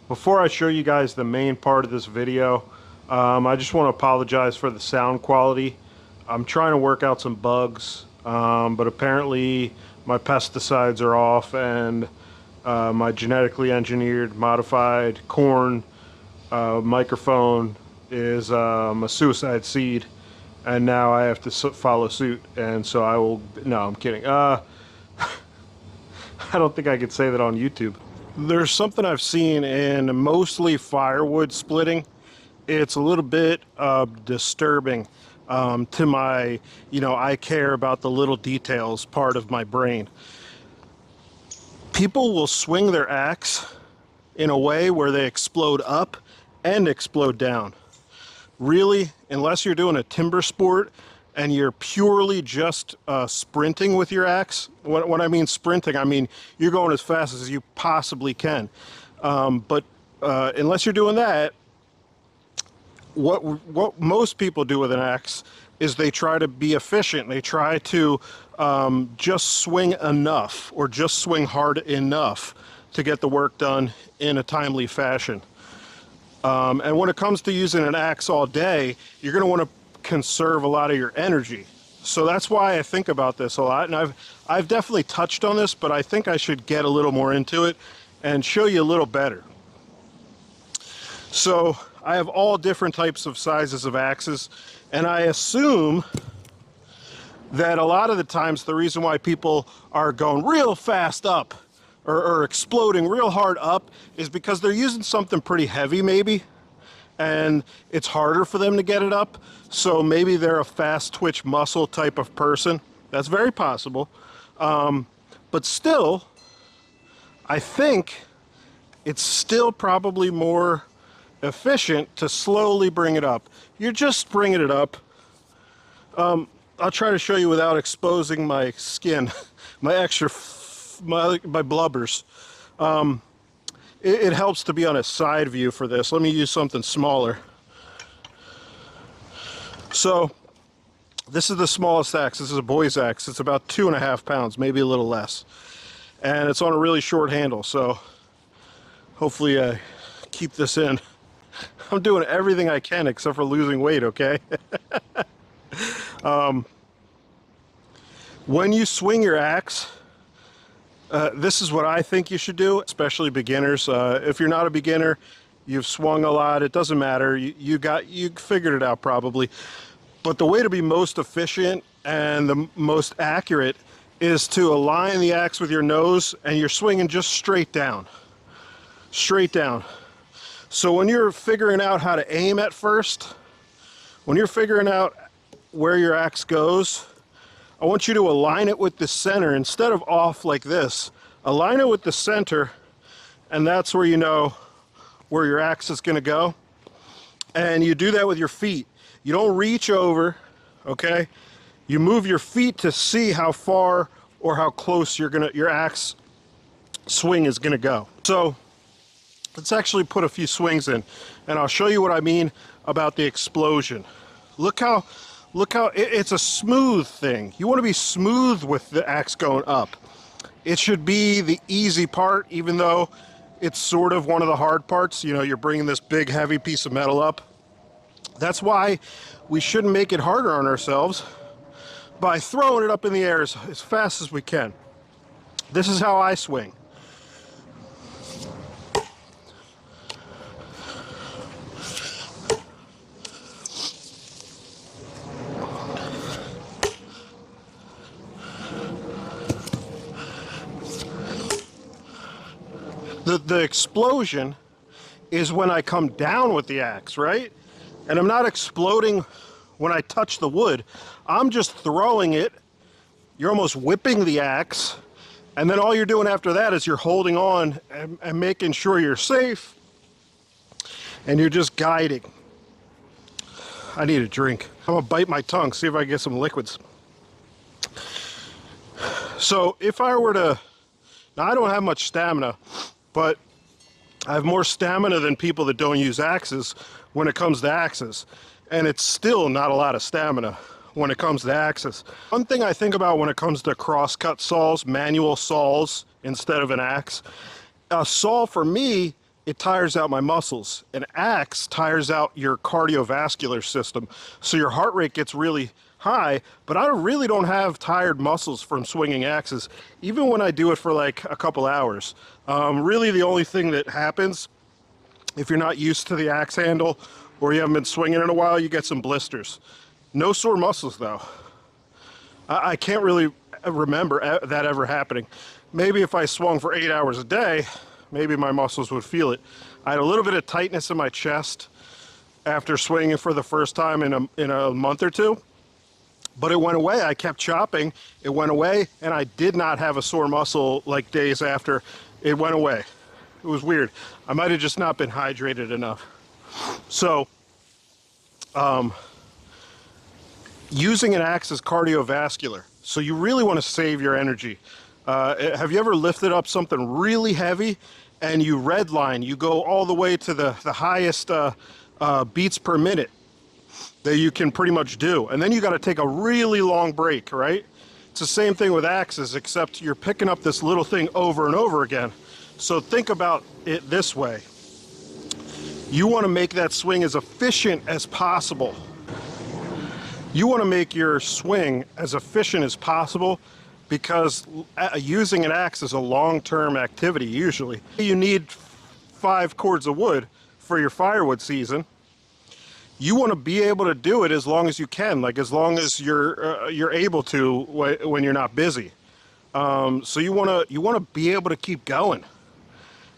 Before I show you guys the main part of this video, I just want to apologize for the sound quality. I'm trying to work out some bugs, but apparently my pesticides are off and my genetically engineered modified corn microphone is a suicide seed, and now I have to follow suit, and so I will. No, I'm kidding. I don't think I could say that on YouTube. There's something I've seen in mostly firewood splitting. It's a little bit disturbing to my, I care about the little details part of my brain. People will swing their axe in a way where they explode up and explode down. Really, unless you're doing a timber sport and you're purely just sprinting with your axe. When I mean sprinting, I mean you're going as fast as you possibly can. But unless you're doing that, what most people do with an axe is they try to be efficient. They try to just swing enough or just swing hard enough to get the work done in a timely fashion. And when it comes to using an axe all day, you're going to want to conserve a lot of your energy. So that's why I think about this a lot, and I've definitely touched on this, but I think I should get a little more into it and show you a little better. So I have all different types of sizes of axes, and I assume that a lot of the times the reason why people are going real fast up or exploding real hard up is because they're using something pretty heavy maybe, and it's harder for them to get it up. So maybe they're a fast twitch muscle type of person. That's very possible. But still, I think it's still probably more efficient to slowly bring it up. You're just bringing it up. I'll try to show you without exposing my skin, my extra, my blubbers. It helps to be on a side view for this. Let me use something smaller. So this is the smallest axe. This is a boy's axe. It's about 2.5 pounds, maybe a little less. And it's on a really short handle, so hopefully I keep this in. I'm doing everything I can except for losing weight, okay? When you swing your axe, this is what I think you should do, especially beginners. If you're not a beginner, you've swung a lot, it doesn't matter. You figured it out probably. But the way to be most efficient and the most accurate is to align the axe with your nose, and you're swinging just straight down. Straight down. So when you're figuring out how to aim at first, when you're figuring out where your axe goes, I want you to align it with the center instead of off like this. Align it with the center, and that's where you know where your axe is going to go. And you do that with your feet. You don't reach over, okay? You move your feet to see how far or how close your axe swing is going to go. So let's actually put a few swings in, and I'll show you what I mean about the explosion. Look how it's a smooth thing. You want to be smooth with the axe going up. It should be the easy part, even though it's sort of one of the hard parts. You know, you're bringing this big heavy piece of metal up. That's why we shouldn't make it harder on ourselves by throwing it up in the air as fast as we can. This is how I swing. The explosion is when I come down with the axe, right? And I'm not exploding when I touch the wood. I'm just throwing it. You're almost whipping the axe. And then all you're doing after that is you're holding on and making sure you're safe. And you're just guiding. I need a drink. I'm gonna bite my tongue, see if I can get some liquids. So if I were to, now I don't have much stamina, but I have more stamina than people that don't use axes when it comes to axes. And it's still not a lot of stamina when it comes to axes. One thing I think about when it comes to crosscut saws, manual saws instead of an axe, a saw for me it tires out my muscles. An axe tires out your cardiovascular system. So your heart rate gets really high, but I really don't have tired muscles from swinging axes, even when I do it for like a couple hours. Really the only thing that happens, if you're not used to the axe handle or you haven't been swinging in a while, you get some blisters. No sore muscles though. I can't really remember that ever happening. Maybe if I swung for 8 hours a day, maybe my muscles would feel it. I had a little bit of tightness in my chest after swinging for the first time in a month or two, but it went away. I kept chopping, it went away, and I did not have a sore muscle like days after. It went away. It was weird. I might have just not been hydrated enough. So, using an axe is cardiovascular, so you really want to save your energy. Have you ever lifted up something really heavy and you redline, you go all the way to the highest beats per minute that you can pretty much do, and then you got to take a really long break, right? It's the same thing with axes, except you're picking up this little thing over and over again. So think about it this way. You want to make that swing as efficient as possible. You want to make your swing as efficient as possible, because using an axe is a long-term activity usually. You need 5 cords of wood for your firewood season. You want to be able to do it as long as you can, like as long as you're able to when you're not busy. So you want to be able to keep going.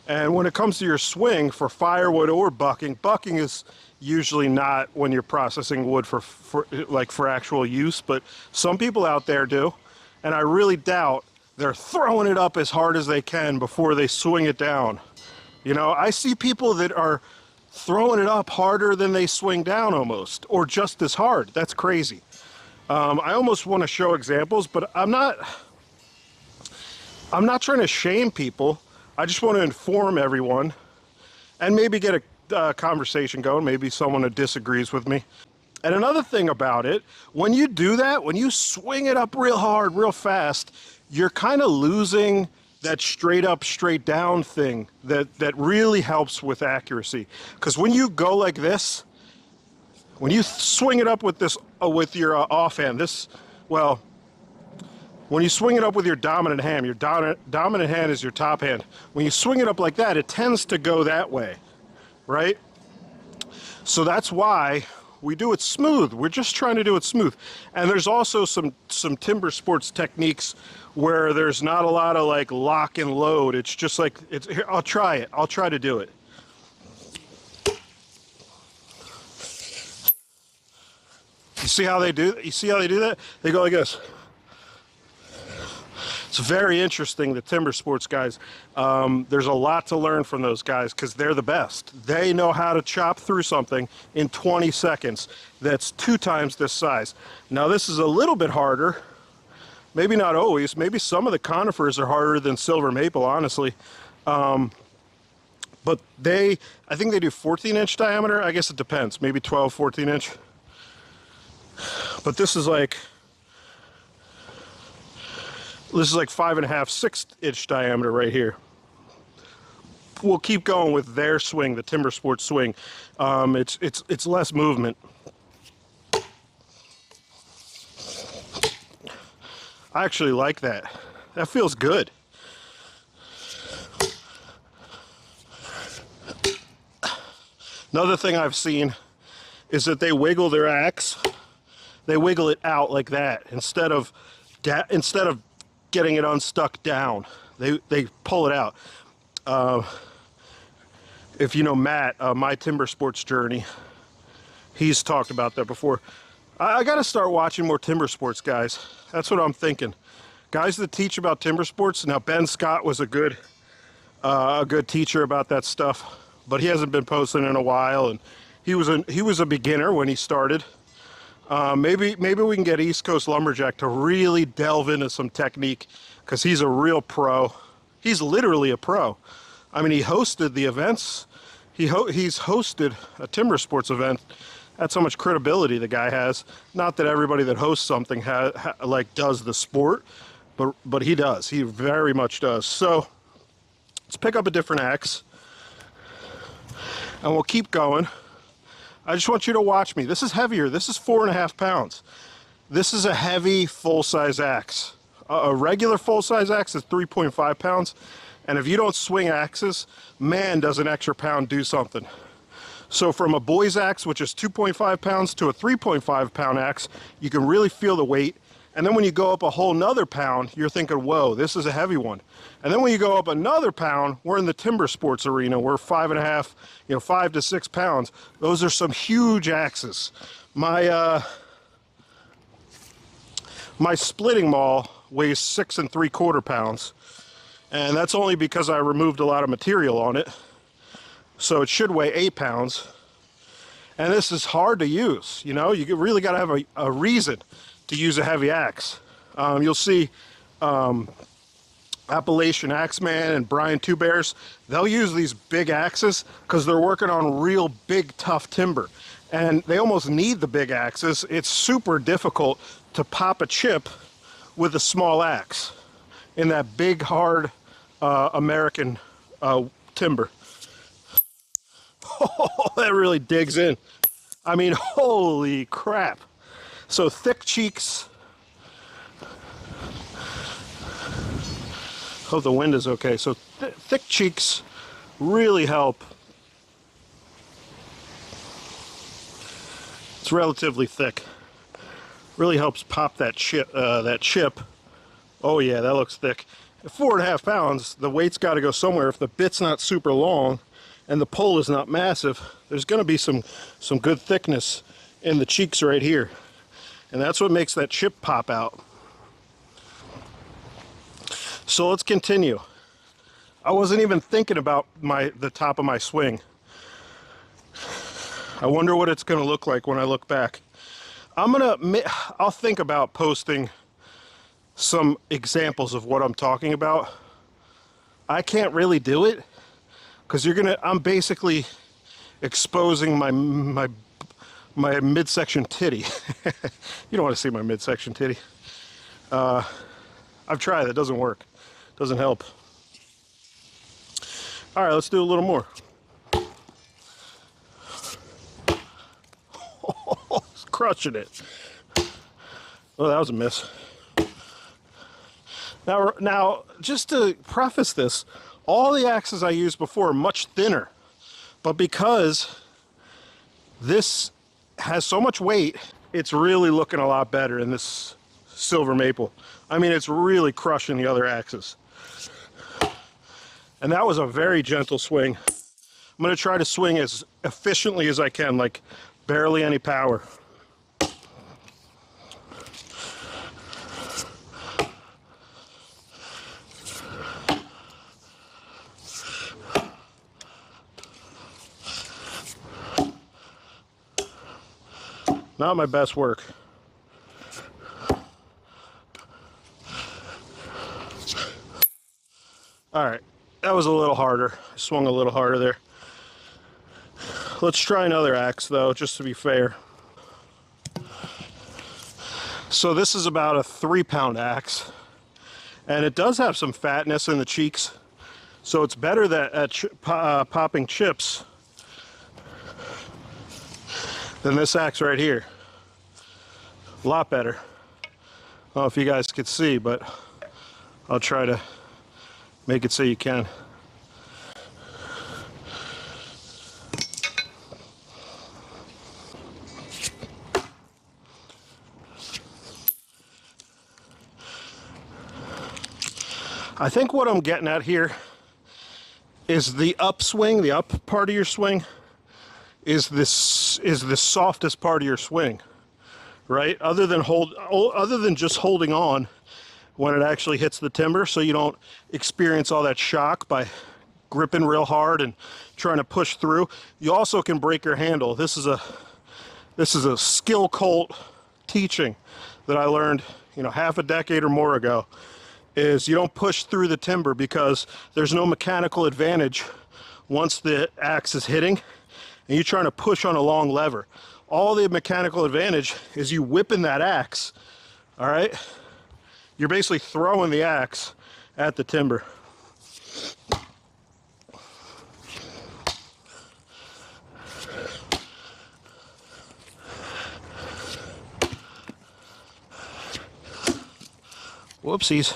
And when it comes to your swing for firewood or bucking is usually not when you're processing wood for actual use, but some people out there do. And I really doubt they're throwing it up as hard as they can before they swing it down. You know, I see people that are throwing it up harder than they swing down almost, or just as hard. That's crazy. I almost want to show examples, but I'm not trying to shame people. I just want to inform everyone and maybe get a conversation going, maybe someone that disagrees with me. And another thing about it, when you do that, when you swing it up real hard, real fast, you're kind of losing that straight up, straight down thing that really helps with accuracy. Because when you go like this, when you swing it up with this, with your offhand, when you swing it up with your dominant hand, your dominant hand is your top hand. When you swing it up like that, it tends to go that way, right? So that's why we do it smooth. We're just trying to do it smooth. And there's also some timber sports techniques where there's not a lot of like lock and load. It's just like, here, I'll try it. I'll try to do it. You see how they do that? They go like this. It's very interesting, the timber sports guys. There's a lot to learn from those guys because they're the best. They know how to chop through something in 20 seconds that's 2 times this size. Now this is a little bit harder. Maybe not always. Maybe some of the conifers are harder than silver maple, honestly. But I think they do 14-inch diameter. I guess it depends. Maybe 12, 14-inch. But this is like 5.5, 6-inch diameter right here. We'll keep going with their swing, the timber sports swing. It's less movement. I actually like that. That feels good. Another thing I've seen is that they wiggle their axe. They wiggle it out like that instead of getting it unstuck down. They pull it out. If you know Matt, My Timber Sports Journey, he's talked about that before. I got to start watching more timber sports guys. That's what I'm thinking. Guys that teach about timber sports. Now Ben Scott was a good teacher about that stuff, but he hasn't been posting in a while, and he was a beginner when he started. Maybe we can get East Coast Lumberjack to really delve into some technique, because he's a real pro. He's literally a pro. I mean, he hosted the events. He's hosted a timber sports event. That's how much credibility the guy has. Not that everybody that hosts something does the sport, but he does. He very much does. So let's pick up a different axe. And we'll keep going. I just want you to watch me. This is heavier. This is 4.5 pounds. This is a heavy full-size axe. A regular full-size axe is 3.5 pounds. And if you don't swing axes, man, does an extra pound do something. So from a boy's axe, which is 2.5 pounds, to a 3.5 pound axe, you can really feel the weight. And then when you go up a whole nother pound, you're thinking, whoa, this is a heavy one. And then when you go up another pound, we're in the timber sports arena. We're 5.5, 5 to 6 pounds. Those are some huge axes. My splitting maul weighs 6.75 pounds. And that's only because I removed a lot of material on it. So it should weigh 8 pounds. And this is hard to use, you really got to have a reason to use a heavy axe. You'll see Appalachian Axeman and Brian Two Bears, they'll use these big axes because they're working on real big, tough timber. And they almost need the big axes. It's super difficult to pop a chip with a small axe in that big, hard American timber. Oh, that really digs in. I mean, holy crap. So thick cheeks. Hope the wind is okay. So thick cheeks really help. It's relatively thick. Really helps pop that chip. Oh yeah, that looks thick. At 4.5 pounds, the weight's got to go somewhere. If the bit's not super long and the pole is not massive, there's going to be some good thickness in the cheeks right here. And that's what makes that chip pop out. So let's continue. I wasn't even thinking about the top of my swing. I wonder what it's going to look like when I look back. I'll think about posting some examples of what I'm talking about. I can't really do it because I'm basically exposing my midsection titty. You don't want to see my midsection titty. I've tried, it doesn't work. Doesn't help. All right, let's do a little more. Crushing it. Oh, that was a miss. Now, just to preface this, all the axes I used before are much thinner, but because this has so much weight, it's really looking a lot better in this silver maple. I mean, it's really crushing the other axes. And that was a very gentle swing. I'm going to try to swing as efficiently as I can, like barely any power. Not my best work. All right, that was a little harder. I swung a little harder there. Let's try another axe though, just to be fair. So this is about a 3-pound axe, and it does have some fatness in the cheeks, so it's better that at popping chips than this axe right here. A lot better. I don't know if you guys could see, but I'll try to make it so you can. I think what I'm getting at here is the upswing, the up part of your swing is the softest part of your swing, right? Other than just holding on when it actually hits the timber, so you don't experience all that shock by gripping real hard and trying to push through. You also can break your handle. This is a skill cult teaching that I learned, half a decade or more ago. Is you don't push through the timber because there's no mechanical advantage once the axe is hitting and you're trying to push on a long lever. All the mechanical advantage is you whipping that axe, all right? You're basically throwing the axe at the timber. Whoopsies.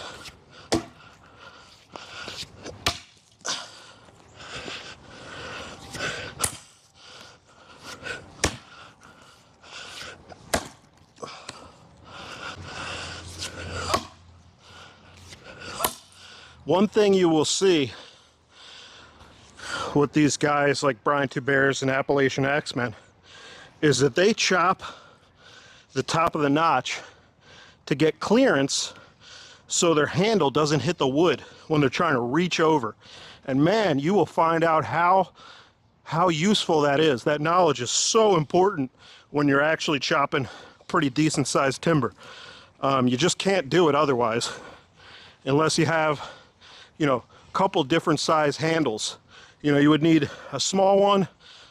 One thing you will see with these guys like Brian Tubears and Appalachian Axemen is that they chop the top of the notch to get clearance so their handle doesn't hit the wood when they're trying to reach over. And man, you will find out how useful that is. That knowledge is so important when you're actually chopping pretty decent sized timber. You just can't do it otherwise unless you have, you know, a couple different size handles. You know, you would need a small one,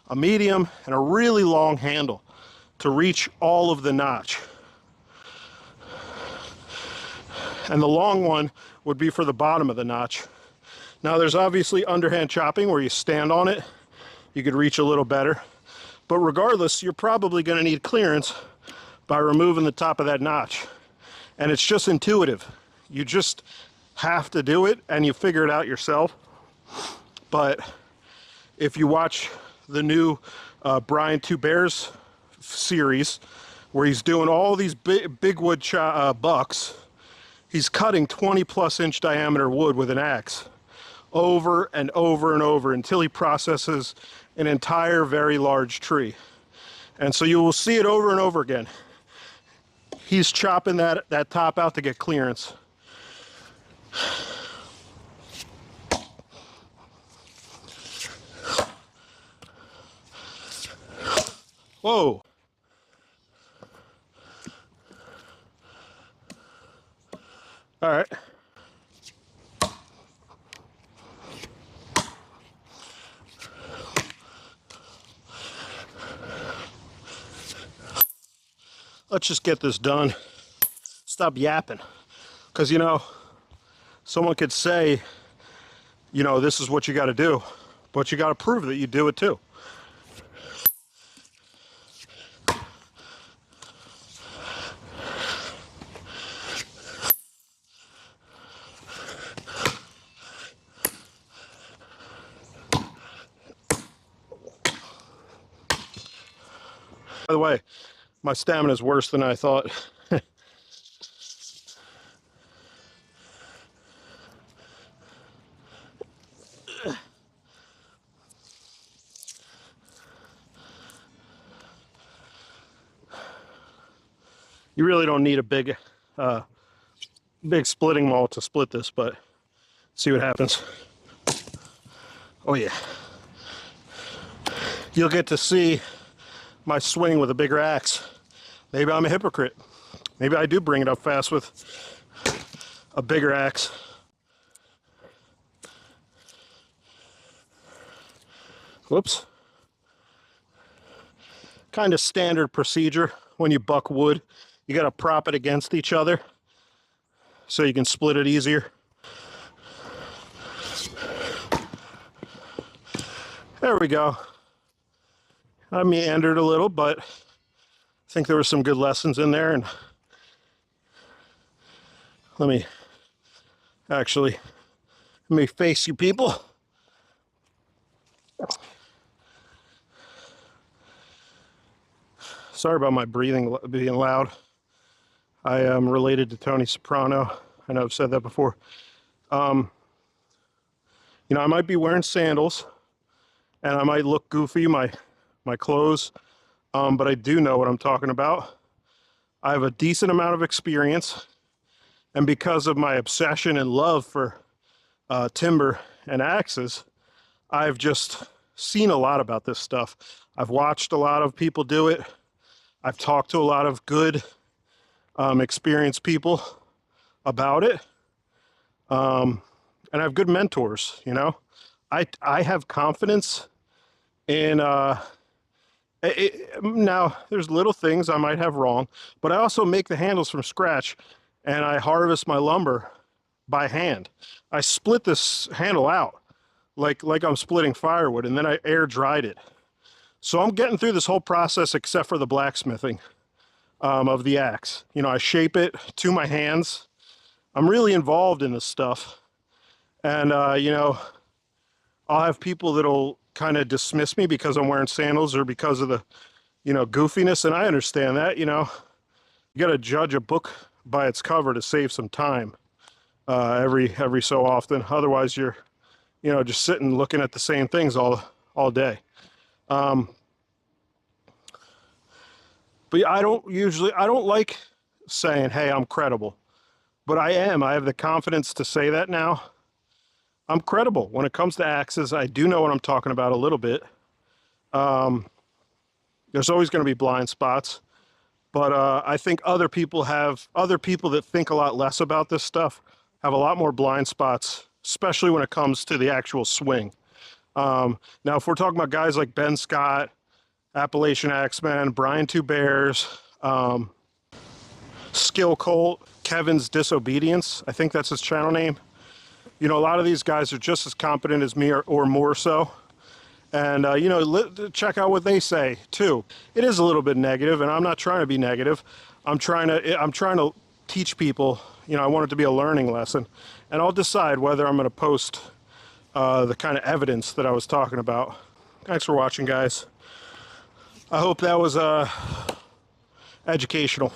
a medium, and a really long handle to reach all of the notch. And the long one would be for the bottom of the notch. Now there's obviously underhand chopping where you stand on it. You could reach a little better. But regardless, you're probably going to need clearance by removing the top of that notch. And it's just intuitive. You just have to do it and you figure it out yourself. But if you watch the new Brian Tubears series, where he's doing all these big wood bucks, he's cutting 20+ inch diameter wood with an axe over and over and over until he processes an entire very large tree. And so you will see it over and over again. He's chopping that top out to get clearance. Whoa. All right. Let's just get this done. Stop yapping. Because, you know, someone could say, you know, this is what you got to do, but you got to prove that you do it too. By the way, my stamina is worse than I thought. You really don't need a big splitting maul to split this, but see what happens. Oh yeah. You'll get to see my swing with a bigger axe. Maybe I'm a hypocrite. Maybe I do bring it up fast with a bigger axe. Whoops. Kind of standard procedure when you buck wood. You got to prop it against each other so you can split it easier. There we go. I meandered a little, but I think there were some good lessons in there. And let me face you people. Sorry about my breathing being loud. I am related to Tony Soprano. I know I've said that before. You know, I might be wearing sandals and I might look goofy, my clothes, but I do know what I'm talking about. I have a decent amount of experience, and because of my obsession and love for timber and axes, I've just seen a lot about this stuff. I've watched a lot of people do it. I've talked to a lot of good, experienced people about it, and I have good mentors. You know, I have confidence in. Now, there's little things I might have wrong, but I also make the handles from scratch, and I harvest my lumber by hand. I split this handle out like I'm splitting firewood, and then I air dried it. So I'm getting through this whole process except for the blacksmithing of the axe. You know, I shape it to my hands, I'm really involved in this stuff. And, you know, I'll have people that'll kind of dismiss me because I'm wearing sandals or because of the, you know, goofiness. And I understand that, you know, you got to judge a book by its cover to save some time every so often. Otherwise, you're, you know, just sitting looking at the same things all day. But I don't like saying, hey, I'm credible. But I am. I have the confidence to say that now. I'm credible. When it comes to axes, I do know what I'm talking about a little bit. There's always going to be blind spots. But I think other people that think a lot less about this stuff have a lot more blind spots, especially when it comes to the actual swing. Now, if we're talking about guys like Ben Scott, Appalachian Axeman, Brian Two Bears, Skill Colt, Kevin's Disobedience, I think that's his channel name. You know, a lot of these guys are just as competent as me or more so. And, you know, check out what they say, too. It is a little bit negative, and I'm not trying to be negative. I'm trying to teach people, you know, I want it to be a learning lesson. And I'll decide whether I'm going to post the kind of evidence that I was talking about. Thanks for watching, guys. I hope that was educational.